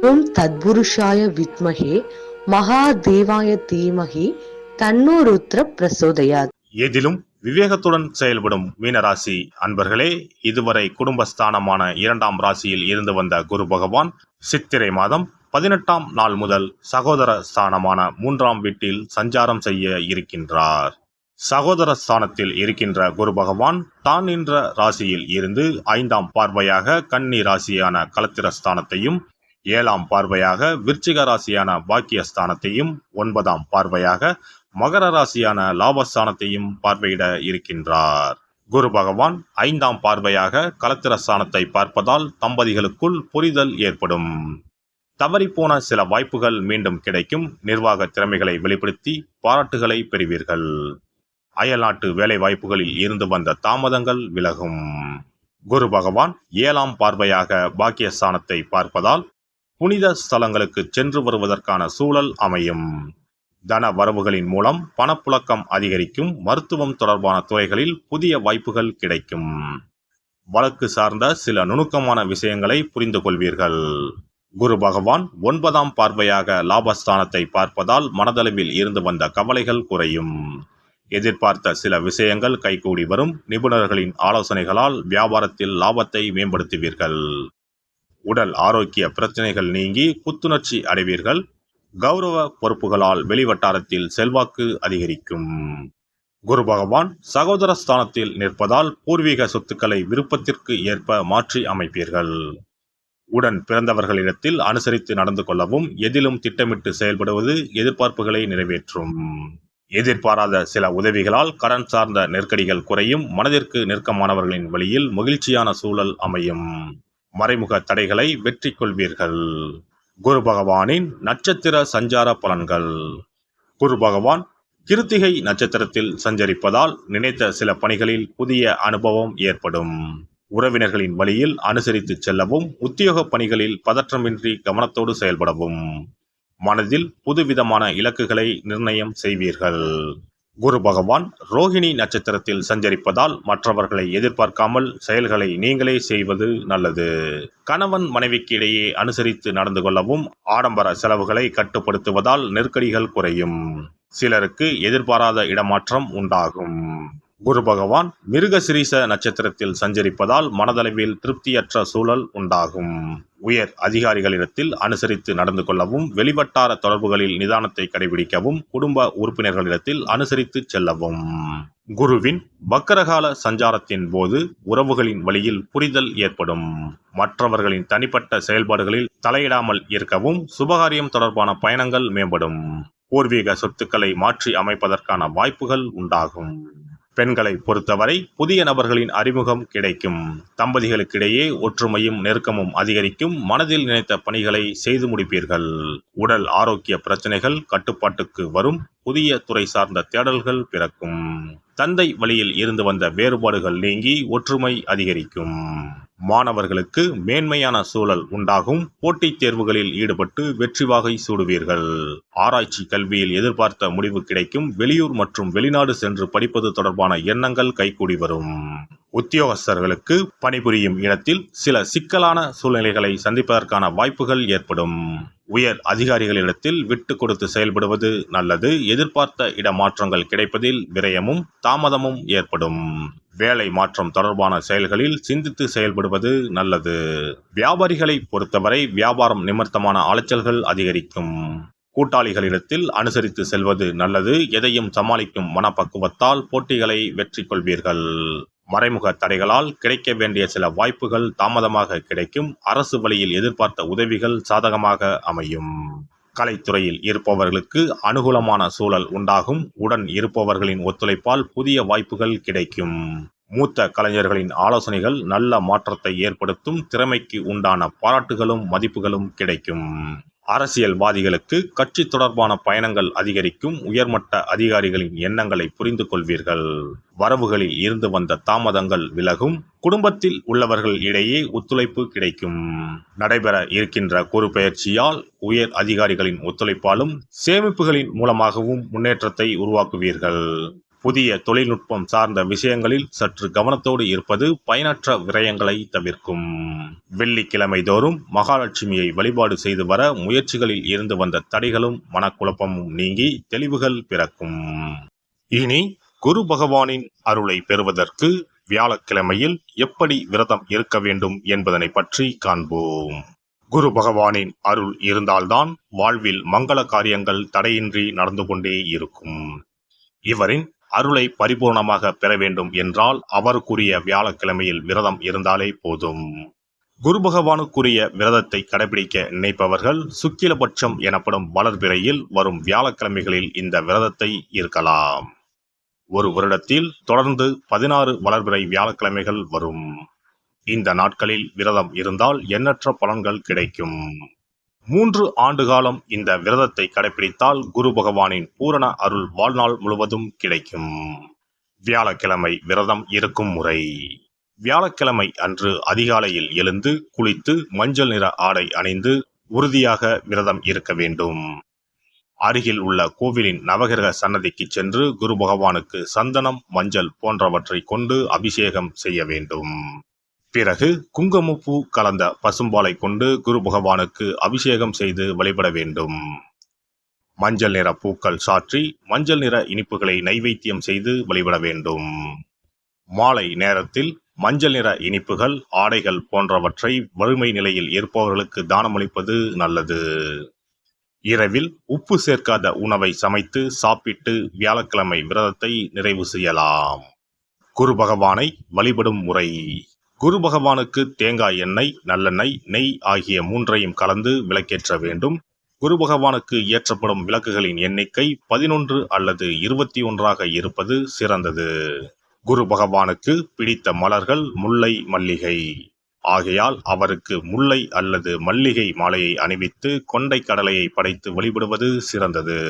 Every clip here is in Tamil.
ஓம் தத்புருஷாய வித்மஹே மகாதேவாய தீமஹி தன்னோ ருத்ர பிரசோதயாத். எதிலும் விவேகத்துடன் செயல்படும் மீனராசி அன்பர்களே, இதுவரை குடும்பஸ்தானமான 2ஆம் ராசியில் இருந்து வந்த குரு பகவான் சித்திரை மாதம் 18ஆம் நாள் முதல் சகோதர ஸ்தானமான 3ஆம் வீட்டில் சஞ்சாரம் செய்ய இருக்கின்றார். சகோதர ஸ்தானத்தில் இருக்கின்ற குரு பகவான் தான் நின்ற ராசியில் இருந்து 5ஆம் பார்வையாக கன்னி ராசியான களத்திரஸ்தானத்தையும், 7ஆம் பார்வையாக விருச்சிக ராசியான பாக்கியஸ்தானத்தையும், 9ஆம் பார்வையாக மகர ராசியான லாபஸ்தானத்தையும் பார்வையிட இருக்கின்றார். குரு பகவான் 5ஆம் பார்வையாக களத்திரஸ்தானத்தை பார்ப்பதால் தம்பதிகளுக்குள் புரிதல் ஏற்படும். தவறிப்போன சில வாய்ப்புகள் மீண்டும் கிடைக்கும். நிர்வாக திறமைகளை வெளிப்படுத்தி பாராட்டுகளை பெறுவீர்கள். அயல்நாட்டு வேலை வாய்ப்புகளில் இருந்து வந்த தாமதங்கள் விலகும். குரு பகவான் 7ஆம் பார்வையாக பாக்கியஸ்தானத்தை பார்ப்பதால் புனித ஸ்தலங்களுக்கு சென்று வருவதற்கான சூழல் அமையும். தன வரவுகளின் மூலம் பணப்புழக்கம் அதிகரிக்கும். மருத்துவம் தொடர்பான துறைகளில் புதிய வாய்ப்புகள் கிடைக்கும். வழக்கு சார்ந்த சில நுணுக்கமான விஷயங்களை புரிந்து கொள்வீர்கள். குரு பகவான் 9ஆம் பார்வையாக லாபஸ்தானத்தை பார்ப்பதால் மனதளவில் இருந்து வந்த கவலைகள் குறையும். எதிர்பார்த்த சில விஷயங்கள் கைகூடி வரும். நிபுணர்களின் ஆலோசனைகளால் வியாபாரத்தில் லாபத்தை மேம்படுத்துவீர்கள். உடல் ஆரோக்கிய பிரச்சனைகள் நீங்கி புத்துணர்ச்சி அடைவீர்கள். கௌரவ பொறுப்புகளால் வெளிவட்டாரத்தில் செல்வாக்கு அதிகரிக்கும். குரு பகவான் சகோதர ஸ்தானத்தில் நிற்பதால் பூர்வீக சொத்துக்களை விருப்பத்திற்கு ஏற்ப மாற்றி அமைப்பீர்கள். உடன் பிறந்தவர்களிடத்தில் அனுசரித்து நடந்து கொள்ளவும், எதிலும் திட்டமிட்டு செயல்படுவது எதிர்பார்ப்புகளை நிறைவேற்றும். எதிர்பாராத சில உதவிகளால் கடன் சார்ந்த நெருக்கடிகள் குறையும். மனதிற்கு நெருக்கமானவர்களின் வழியில் மகிழ்ச்சியான சூழல் அமையும். மறைமுக தடைகளை வெற்றி கொள்வீர்கள். குரு பகவானின் நட்சத்திர சஞ்சார பலன்கள். குரு பகவான் கிருத்திகை நட்சத்திரத்தில் சஞ்சரிப்பதால் நினைத்த சில பணிகளில் புதிய அனுபவம் ஏற்படும். உறவினர்களின் வழியில் அனுசரித்து செல்லவும், உத்தியோக பணிகளில் பதற்றமின்றி கவனத்தோடு செயல்படவும், மனதில் புதுவிதமான இலக்குகளை நிர்ணயம் செய்வீர்கள். குரு பகவான் ரோஹிணி நட்சத்திரத்தில் சஞ்சரிப்பதால் மற்றவர்களை எதிர்பார்க்காமல் செயல்களை நீங்களே செய்வது நல்லது. கணவன் மனைவிக்கு இடையே அனுசரித்து நடந்து கொள்ளவும், ஆடம்பர செலவுகளை கட்டுப்படுத்துவதால் நெருக்கடிகள் குறையும். சிலருக்கு எதிர்பாராத இடமாற்றம் உண்டாகும். குரு பகவான் மிருகசிரீச நட்சத்திரத்தில் சஞ்சரிப்பதால் மனதளவில் திருப்தியற்ற சூழல் உண்டாகும். உயர் அதிகாரிகளிடத்தில் அனுசரித்து நடந்து கொள்ளவும், வெளிவட்டார தொடர்புகளில் நிதானத்தை கடைபிடிக்கவும், குடும்ப உறுப்பினர்களிடத்தில் அனுசரித்து செல்லவும். குருவின் வக்கரகால சஞ்சாரத்தின் போது உறவுகளின் வழியில் புரிதல் ஏற்படும். மற்றவர்களின் தனிப்பட்ட செயல்பாடுகளில் தலையிடாமல் இருக்கவும், சுபகாரியம் தொடர்பான பயணங்கள் மேம்படும். பூர்வீக சொத்துக்களை மாற்றி அமைப்பதற்கான வாய்ப்புகள் உண்டாகும். பெண்களை பொறுத்தவரை புதிய நபர்களின் அறிமுகம் கிடைக்கும். தம்பதிகளுக்கிடையே ஒற்றுமையும் நெருக்கமும் அதிகரிக்கும். மனதில் நினைத்த பணிகளை செய்து முடிப்பீர்கள். உடல் ஆரோக்கிய பிரச்சனைகள் கட்டுப்பாட்டுக்கு வரும். புதிய துறை சார்ந்த தேடல்கள் பிறக்கும். தந்தை வழியில் இருந்து வந்த வேறுபாடுகள் நீங்கி ஒற்றுமை அதிகரிக்கும். மாணவர்களுக்கு மேன்மையான சூழல் உண்டாகும். போட்டித் தேர்வுகளில் ஈடுபட்டு வெற்றி வாகை சூடுவீர்கள். ஆராய்ச்சி கல்வியில் எதிர்பார்த்த முடிவு கிடைக்கும். வெளியூர் மற்றும் வெளிநாடு சென்று படிப்பது தொடர்பான எண்ணங்கள் கைகூடி வரும். உத்தியோகஸ்தர்களுக்கு பணிபுரியும் இடத்தில் சில சிக்கலான சூழ்நிலைகளை சந்திப்பதற்கான வாய்ப்புகள் ஏற்படும். உயர் அதிகாரிகளிடத்தில் விட்டு கொடுத்து செயல்படுவது நல்லது. எதிர்பார்த்த இடமாற்றங்கள் கிடைப்பதில் விரயமும் தாமதமும் ஏற்படும். வேலை மாற்றம் தொடர்பான செயல்களில் சிந்தித்து செயல்படுவது நல்லது. வியாபாரிகளை பொறுத்தவரை வியாபாரம் நிமித்தமான அலைச்சல்கள் அதிகரிக்கும். கூட்டாளிகளிடத்தில் அனுசரித்து செல்வது நல்லது. எதையும் சமாளிக்கும் மனப்பக்குவத்தால் போட்டிகளை வெற்றி கொள்வீர்கள். மறைமுக தடைகளால் கிடைக்க வேண்டிய சில வாய்ப்புகள் தாமதமாக கிடைக்கும். அரசு வழியில் எதிர்பார்த்த உதவிகள் சாதகமாக அமையும். கலைத்துறையில் இருப்பவர்களுக்கு அனுகூலமான சூழல் உண்டாகும். உடன் இருப்பவர்களின் ஒத்துழைப்பால் புதிய வாய்ப்புகள் கிடைக்கும். மூத்த கலைஞர்களின் ஆலோசனைகள் நல்ல மாற்றத்தை ஏற்படுத்தும். திறமைக்கு உண்டான பாராட்டுகளும் மதிப்புகளும் கிடைக்கும். அரசியல்வாதிகளுக்கு கட்சி தொடர்பான பயணங்கள் அதிகரிக்கும். உயர்மட்ட அதிகாரிகளின் எண்ணங்களை புரிந்து கொள்வீர்கள். வரவுகளில் இருந்து வந்த தாமதங்கள் விலகும். குடும்பத்தில் உள்ளவர்கள் இடையே ஒத்துழைப்பு கிடைக்கும். நடைபெற இருக்கின்ற குரு பெயர்ச்சியால் உயர் அதிகாரிகளின் ஒத்துழைப்பாலும் சேமிப்புகளின் மூலமாகவும் முன்னேற்றத்தை உருவாக்குவீர்கள். புதிய தொழில்நுட்பம் சார்ந்த விஷயங்களில் சற்று கவனத்தோடு இருப்பது பயனற்ற விரயங்களை தவிர்க்கும். வெள்ளிக்கிழமை தோறும் மகாலட்சுமியை வழிபாடு செய்து வர முயற்சிகளில் இருந்து வந்த தடைகளும் மனக்குழப்பமும் நீங்கி தெளிவுகள் பிறக்கும். இனி குரு பகவானின் அருளை பெறுவதற்கு வியாழக்கிழமையில் எப்படி விரதம் இருக்க வேண்டும் என்பதனை பற்றி காண்போம். குரு பகவானின் அருள் இருந்தால்தான் வாழ்வில் மங்கள காரியங்கள் தடையின்றி நடந்து கொண்டே இருக்கும். இவரின் அருளை பரிபூர்ணமாக பெற வேண்டும் என்றால் அவருக்குரிய வியாழக்கிழமையில் விரதம் இருந்தாலே போதும். குரு பகவானுக்குரிய விரதத்தை கடைபிடிக்க நினைப்பவர்கள் சுக்கிலபட்சம் எனப்படும் வளர்பிறையில் வரும் வியாழக்கிழமைகளில் இந்த விரதத்தை இருக்கலாம். ஒரு வருடத்தில் தொடர்ந்து 16 வளர்பிறை வியாழக்கிழமைகள் வரும். இந்த நாட்களில் விரதம் இருந்தால் எண்ணற்ற பலன்கள் கிடைக்கும். 3 ஆண்டு காலம் இந்த விரதத்தை கடைபிடித்தால் குரு பகவானின் பூரண அருள் வாழ்நாள் முழுவதும் கிடைக்கும். வியாழக்கிழமை விரதம் இருக்கும் முறை. வியாழக்கிழமை அன்று அதிகாலையில் எழுந்து குளித்து மஞ்சள் நிற ஆடை அணிந்து உறுதியாக விரதம் இருக்க வேண்டும். அருகில் உள்ள கோவிலின் நவகிரக சன்னதிக்கு சென்று குரு பகவானுக்கு சந்தனம், மஞ்சள் போன்றவற்றை கொண்டு அபிஷேகம் செய்ய வேண்டும். பிறகு குங்குமப்பூ கலந்த பசும்பாலை கொண்டு குரு பகவானுக்கு அபிஷேகம் செய்து வழிபட வேண்டும். மஞ்சள் நிற பூக்கள் சாற்றி மஞ்சள் நிற இனிப்புகளை நைவேத்தியம் செய்து வழிபட வேண்டும். மாலை நேரத்தில் மஞ்சள் நிற இனிப்புகள், ஆடைகள் போன்றவற்றை வறுமை நிலையில் இருப்பவர்களுக்கு தானமளிப்பது நல்லது. இரவில் உப்பு சேர்க்காத உணவை சமைத்து சாப்பிட்டு வியாழக்கிழமை விரதத்தை நிறைவு செய்யலாம். குரு பகவானை வழிபடும் முறை. குரு பகவானுக்கு தேங்காய் எண்ணெய், நல்லெண்ணெய், நெய் ஆகிய 3ஐயும் கலந்து விளக்கேற்ற வேண்டும். குரு பகவானுக்கு ஏற்றப்படும் விளக்குகளின் எண்ணிக்கை 11 அல்லது 21 இருப்பது சிறந்தது. குரு பகவானுக்கு பிடித்த மலர்கள் முல்லை, மல்லிகை. ஆகையால் அவருக்கு முல்லை அல்லது மல்லிகை மாலையை அணிவித்து கொண்டை கடலையை படைத்து வழிபடுவது சிறந்தது.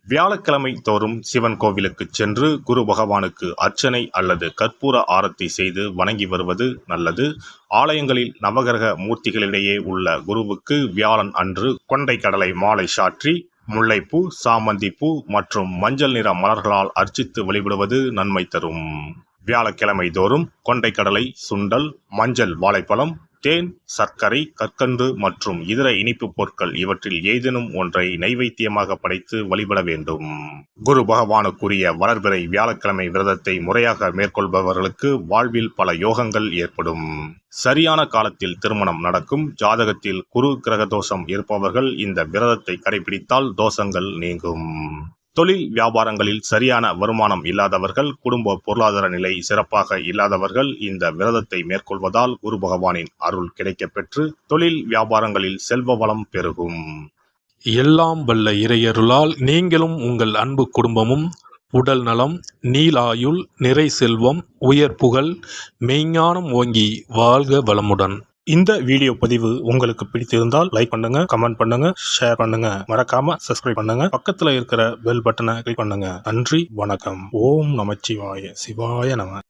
வியாழக்கிழமை தோறும் சிவன் கோவிலுக்கு சென்று குரு பகவானுக்கு அர்ச்சனை அல்லது கற்பூர ஆரத்தி செய்து வணங்கி வருவது நல்லது. ஆலயங்களில் நவகிரக மூர்த்திகளிடையே உள்ள குருவுக்கு வியாழன் அன்று கொண்டை கடலை மாலை சாற்றி முல்லைப்பூ, சாமந்திப்பூ மற்றும் மஞ்சள் நிற மலர்களால் அர்ச்சித்து வழிபடுவது நன்மை தரும். வியாழக்கிழமை தோறும் கொண்டை கடலை, சுண்டல், மஞ்சள் வாழைப்பழம், தேன், சர்க்கரை, கற்கண்டு மற்றும் இதர இனிப்பு பொருட்கள் இவற்றில் ஏதேனும் ஒன்றை நைவேத்தியமாக படைத்து வழிபட வேண்டும். குரு பகவானுக்குரிய வளர்பிறை வியாழக்கிழமை விரதத்தை முறையாக மேற்கொள்பவர்களுக்கு வாழ்வில் பல யோகங்கள் ஏற்படும். சரியான காலத்தில் திருமணம் நடக்கும். ஜாதகத்தில் குரு கிரக தோஷம் இருப்பவர்கள் இந்த விரதத்தை கடைபிடித்தால் தோஷங்கள் நீங்கும். தொழில் வியாபாரங்களில் சரியான வருமானம் இல்லாதவர்கள், குடும்ப பொருளாதார நிலை சிறப்பாக இல்லாதவர்கள் இந்த விரதத்தை மேற்கொள்வதால் குரு பகவானின் அருள் கிடைக்கப் பெற்று தொழில் வியாபாரங்களில் செல்வ வளம் பெருகும். எல்லாம் வல்ல இறையருளால் நீங்களும் உங்கள் அன்பு குடும்பமும் உடல் நலம், நீலாயுள், நிறை செல்வம், உயர் புகழ், மெய்ஞானம் ஓங்கி வாழ்க வளமுடன். இந்த வீடியோ பதிவு உங்களுக்கு பிடித்திருந்தால் லைக் பண்ணுங்க, கமெண்ட் பண்ணுங்க, ஷேர் பண்ணுங்க, மறக்காம சப்ஸ்கிரைப் பண்ணுங்க, பக்கத்துல இருக்கிற பெல் பட்டனை கிளிக் பண்ணுங்க. நன்றி, வணக்கம். ஓம் நமச்சிவாய. சிவாய நம.